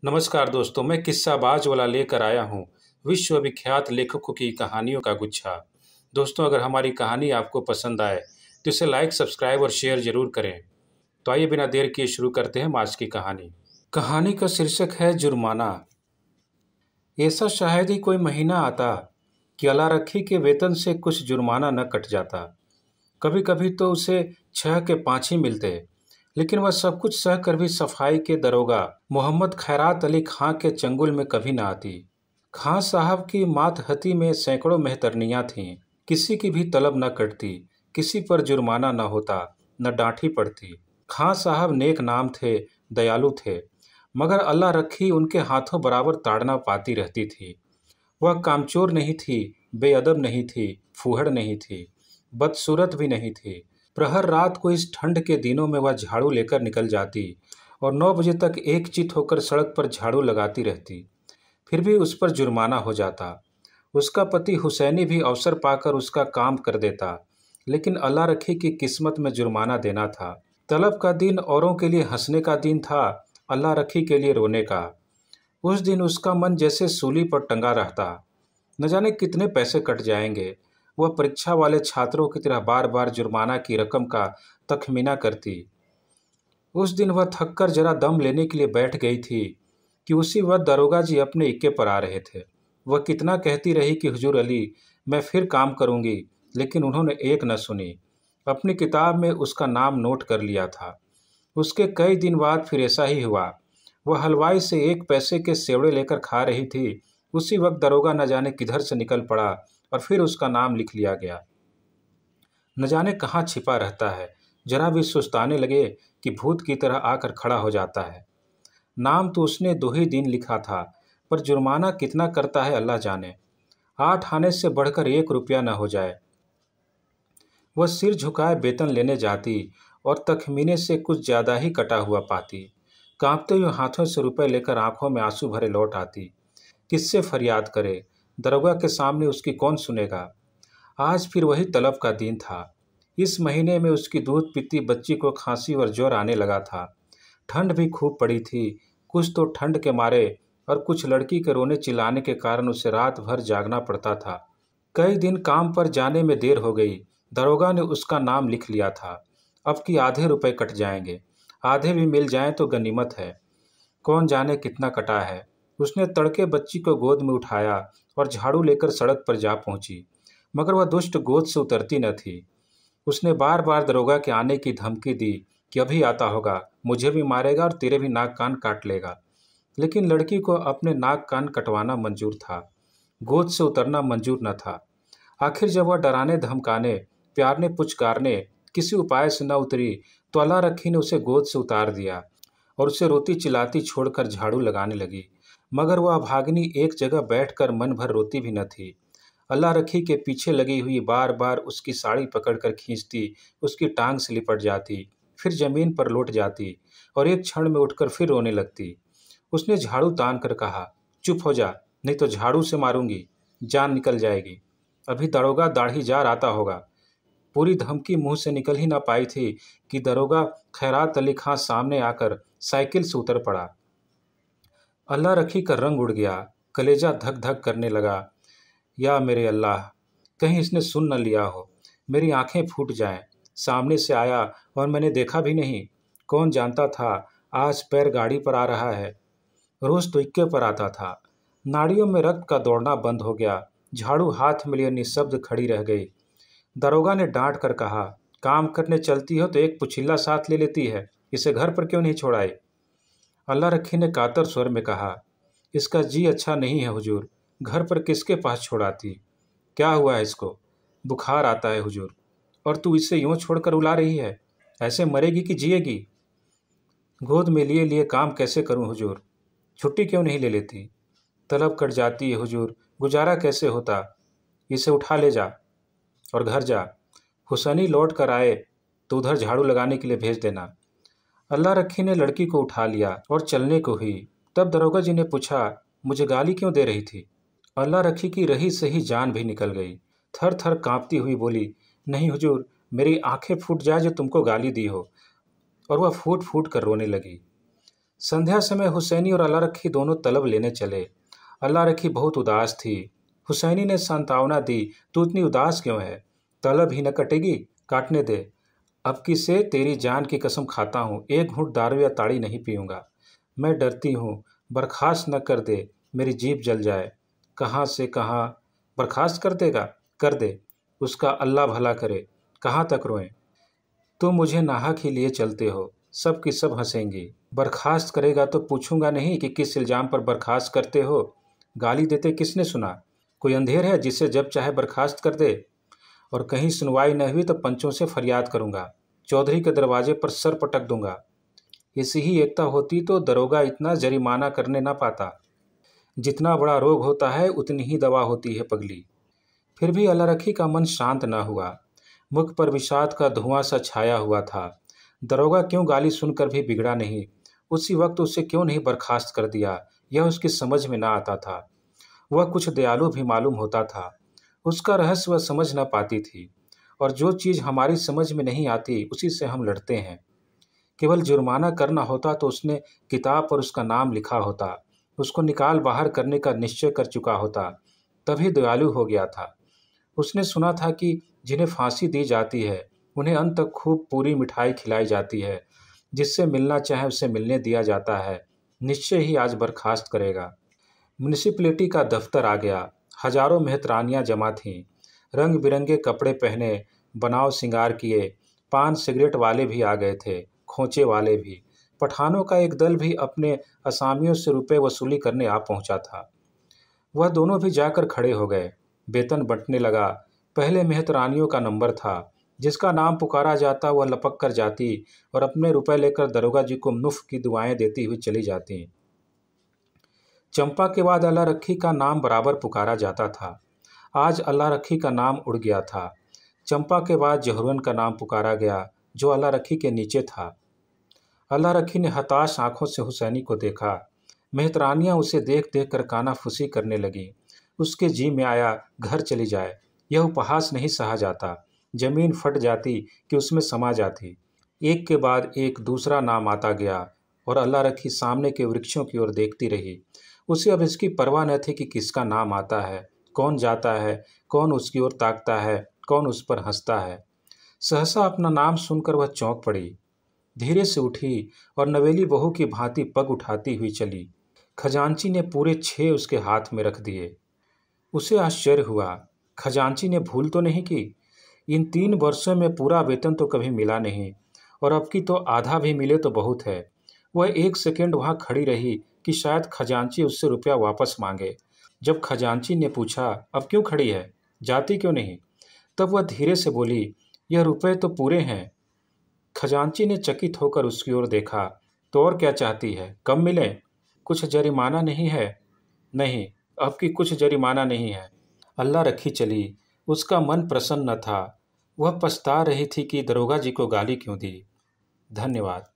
नमस्कार दोस्तों, मैं किस्साबाज वाला लेकर आया हूँ विश्वविख्यात लेखकों की कहानियों का गुच्छा। दोस्तों, अगर हमारी कहानी आपको पसंद आए तो इसे लाइक, सब्सक्राइब और शेयर जरूर करें। तो आइए बिना देर किए शुरू करते हैं आज की कहानी। कहानी का शीर्षक है जुर्माना। ऐसा शायद ही कोई महीना आता कि अल्लाह रखी के वेतन से कुछ जुर्माना न कट जाता। कभी कभी तो उसे 6 के 5 ही मिलते, लेकिन वह सब कुछ सह कर भी सफाई के दरोगा मोहम्मद खैरात अली खां के चंगुल में कभी न आती। खां साहब की मातहती में सैकड़ों मेहतरनियां थीं। किसी की भी तलब न कटती, किसी पर जुर्माना न होता, न डांटी पड़ती। खां साहब नेक नाम थे, दयालु थे, मगर अल्लाह रखी उनके हाथों बराबर ताड़ना पाती रहती थी। वह कामचोर नहीं थी, बेअदब नहीं थी, फूहड़ नहीं थी, बदसूरत भी नहीं थी। प्रहर रात को इस ठंड के दिनों में वह झाड़ू लेकर निकल जाती और 9 बजे तक एकचित होकर सड़क पर झाड़ू लगाती रहती। फिर भी उस पर जुर्माना हो जाता। उसका पति हुसैनी भी अवसर पाकर उसका काम कर देता, लेकिन अल्लाह रखी की किस्मत में जुर्माना देना था। तलब का दिन औरों के लिए हंसने का दिन था, अल्लाह रखी के लिए रोने का। उस दिन उसका मन जैसे सूली पर टंगा रहता। न जाने कितने पैसे कट जाएंगे। वह परीक्षा वाले छात्रों की तरह बार बार जुर्माना की रकम का तखमीना करती। उस दिन वह थककर जरा दम लेने के लिए बैठ गई थी कि उसी वक्त दरोगा जी अपने इक्के पर आ रहे थे। वह कितना कहती रही कि हुजूर अली, मैं फिर काम करूंगी, लेकिन उन्होंने एक न सुनी। अपनी किताब में उसका नाम नोट कर लिया था। उसके कई दिन बाद फिर ऐसा ही हुआ। वह हलवाई से 1 पैसे के सेवड़े लेकर खा रही थी। उसी वक्त दरोगा न जाने किधर से निकल पड़ा और फिर उसका नाम लिख लिया गया। न जाने कहाँ छिपा रहता है, जरा भी सुस्ताने लगे कि भूत की तरह आकर खड़ा हो जाता है। नाम तो उसने 2 ही दिन लिखा था, पर जुर्माना कितना करता है अल्लाह जाने। 8 आने से बढ़कर 1 रुपया न हो जाए। वह सिर झुकाए वेतन लेने जाती और तखमीने से कुछ ज्यादा ही कटा हुआ पाती। कांपते हुए हाथों से रुपए लेकर आंखों में आंसू भरे लौट आती। किससे फरियाद करे? दरोगा के सामने उसकी कौन सुनेगा? आज फिर वही तलब का दिन था। इस महीने में उसकी दूध पीती बच्ची को खांसी और ज्वर आने लगा था। ठंड भी खूब पड़ी थी। कुछ तो ठंड के मारे और कुछ लड़की के रोने चिल्लाने के कारण उसे रात भर जागना पड़ता था। कई दिन काम पर जाने में देर हो गई। दरोगा ने उसका नाम लिख लिया था। अब की आधे रुपए कट जाएंगे। आधे भी मिल जाएं तो गनीमत है। कौन जाने कितना कटा है। उसने तड़के बच्ची को गोद में उठाया और झाड़ू लेकर सड़क पर जा पहुंची, मगर वह दुष्ट गोद से उतरती न थी। उसने बार बार दरोगा के आने की धमकी दी कि अभी आता होगा, मुझे भी मारेगा और तेरे भी नाक कान काट लेगा। लेकिन लड़की को अपने नाक कान कटवाना मंजूर था, गोद से उतरना मंजूर न था। आखिर जब वह डराने धमकाने, प्यारने पुचकारने किसी उपाय से न उतरी, तो अल्लाह रखी ने उसे गोद से उतार दिया और उसे रोती चिल्लाती छोड़कर झाड़ू लगाने लगी। मगर वह अभागिनी एक जगह बैठकर मन भर रोती भी न थी। अल्लाह रखी के पीछे लगी हुई बार बार उसकी साड़ी पकड़कर खींचती, उसकी टांग से लिपट जाती, फिर जमीन पर लौट जाती और एक क्षण में उठकर फिर रोने लगती। उसने झाड़ू तान कर कहा, चुप हो जा, नहीं तो झाड़ू से मारूंगी, जान निकल जाएगी। अभी दरोगा दाढ़ीजार आता होगा। पूरी धमकी मुंह से निकल ही ना पाई थी कि दरोगा खैरात अली खां सामने आकर साइकिल से उतर पड़ा। अल्लाह रखी का रंग उड़ गया, कलेजा धक धक करने लगा। या मेरे अल्लाह, कहीं इसने सुन न लिया हो, मेरी आंखें फूट जाएं। सामने से आया और मैंने देखा भी नहीं। कौन जानता था आज पैर गाड़ी पर आ रहा है। रोज तो इक्के पर आता था। नाड़ियों में रक्त का दौड़ना बंद हो गया। झाड़ू हाथ में लिए निःशब्द खड़ी रह गई। दरोगा ने डांट कर कहा, काम करने चलती हो तो एक पुछिल्ला साथ ले लेती है, इसे घर पर क्यों नहीं छोड़ाई? अल्लाह रखी ने कातर स्वर में कहा, इसका जी अच्छा नहीं है हुजूर, घर पर किसके पास छोड़ाती? क्या हुआ है इसको? बुखार आता है हुजूर। और तू इसे यूं छोड़कर उला रही है? ऐसे मरेगी कि जिएगी? गोद में लिए लिए काम कैसे करूं हुजूर? छुट्टी क्यों नहीं ले लेती? तलब कट जाती है हुजूर, गुजारा कैसे होता? इसे उठा ले जा और घर जा। हुसैनी लौट कर आए तो उधर झाड़ू लगाने के लिए भेज देना। अल्लाह रखी ने लड़की को उठा लिया और चलने को हुई। तब दरोगा जी ने पूछा, मुझे गाली क्यों दे रही थी? अल्लाह रखी की रही सही जान भी निकल गई। थर थर कांपती हुई बोली, नहीं हुजूर, मेरी आंखें फूट जाए जो तुमको गाली दी हो। और वह फूट फूट कर रोने लगी। संध्या समय हुसैनी और अल्लाह रखी दोनों तलब लेने चले। अल्लाह रखी बहुत उदास थी। हुसैनी ने सांत्वना दी, तू इतनी उदास क्यों है? तलब ही न कटेगी, काटने दे। अब की से तेरी जान की कसम खाता हूँ, एक घूंट दारू या ताड़ी नहीं पीऊँगा। मैं डरती हूँ, बर्खास्त न कर दे, मेरी जीभ जल जाए। कहाँ से कहाँ बर्खास्त कर देगा? कर दे, उसका अल्लाह भला करे। कहाँ तक रोएं? तुम मुझे नाहक ही लिए चलते हो, सब की सब हंसेंगी। बर्खास्त करेगा तो पूछूंगा नहीं कि किस इल्ज़ाम पर बर्खास्त करते हो। गाली देते किसने सुना? कोई अंधेर है जिसे जब चाहे बर्खास्त कर दे? और कहीं सुनवाई न हुई तो पंचों से फरियाद करूंगा, चौधरी के दरवाजे पर सर पटक दूंगा। ऐसी ही एकता होती तो दरोगा इतना जरिमाना करने ना पाता। जितना बड़ा रोग होता है उतनी ही दवा होती है पगली। फिर भी अल्लाह रखी का मन शांत न हुआ। मुख पर विषाद का धुआं सा छाया हुआ था। दरोगा क्यों गाली सुनकर भी बिगड़ा नहीं? उसी वक्त उसे क्यों नहीं बर्खास्त कर दिया? यह उसकी समझ में ना आता था। वह कुछ दयालु भी मालूम होता था। उसका रहस्य वह समझ न पाती थी। और जो चीज़ हमारी समझ में नहीं आती उसी से हम लड़ते हैं। केवल जुर्माना करना होता तो उसने किताब पर उसका नाम लिखा होता, उसको निकाल बाहर करने का निश्चय कर चुका होता, तभी दयालु हो गया था। उसने सुना था कि जिन्हें फांसी दी जाती है उन्हें अंत तक खूब पूरी मिठाई खिलाई जाती है, जिससे मिलना चाहे उसे मिलने दिया जाता है। निश्चय ही आज बर्खास्त करेगा। म्यूनिसिपैलिटी का दफ्तर आ गया। हजारों मेहतरानियां जमा थीं। रंग बिरंगे कपड़े पहने, बनाव सिंगार किए। पान सिगरेट वाले भी आ गए थे, खोचे वाले भी। पठानों का एक दल भी अपने असामियों से रुपए वसूली करने आ पहुंचा था। वह दोनों भी जाकर खड़े हो गए। वेतन बंटने लगा। पहले मेहतरानियों का नंबर था। जिसका नाम पुकारा जाता वह लपक कर जाती और अपने रुपए लेकर दरोगा जी को मुफ्त की दुआएं देती हुई चली जाती। चंपा के बाद अल्लाह रखी का नाम बराबर पुकारा जाता था। आज अल्लाह रखी का नाम उड़ गया था। चंपा के बाद जहुरन का नाम पुकारा गया, जो अल्लाह रखी के नीचे था। अल्लाह रखी ने हताश आंखों से हुसैनी को देखा। मेहतरानियां उसे देख देख कर कानाफूसी करने लगी। उसके जी में आया घर चली जाए। यह उपहास नहीं सहा जाता। जमीन फट जाती कि उसमें समा जाती। एक के बाद एक दूसरा नाम आता गया और अल्लाह रखी सामने के वृक्षों की ओर देखती रही। उसे अब इसकी परवाह न थी कि किसका नाम आता है, कौन जाता है, कौन उसकी ओर ताकता है, कौन उस पर हंसता है। सहसा अपना नाम सुनकर वह चौंक पड़ी। धीरे से उठी और नवेली बहू की भांति पग उठाती हुई चली। खजांची ने पूरे 6 उसके हाथ में रख दिए। उसे आश्चर्य हुआ, खजांची ने भूल तो नहीं की? इन 3 वर्षों में पूरा वेतन तो कभी मिला नहीं, और अब की तो आधा भी मिले तो बहुत है। वह 1 सेकंड वहां खड़ी रही कि शायद खजांची उससे रुपया वापस मांगे। जब खजांची ने पूछा, अब क्यों खड़ी है, जाती क्यों नहीं? तब वह धीरे से बोली, यह रुपए तो पूरे हैं। खजांची ने चकित होकर उसकी ओर देखा। तो और क्या चाहती है, कब मिले? कुछ जरिमाना नहीं है? नहीं, अब की कुछ जरिमाना नहीं है। अल्लाह रखी चली। उसका मन प्रसन्न था। वह पछता रही थी कि दरोगा जी को गाली क्यों दी। धन्यवाद।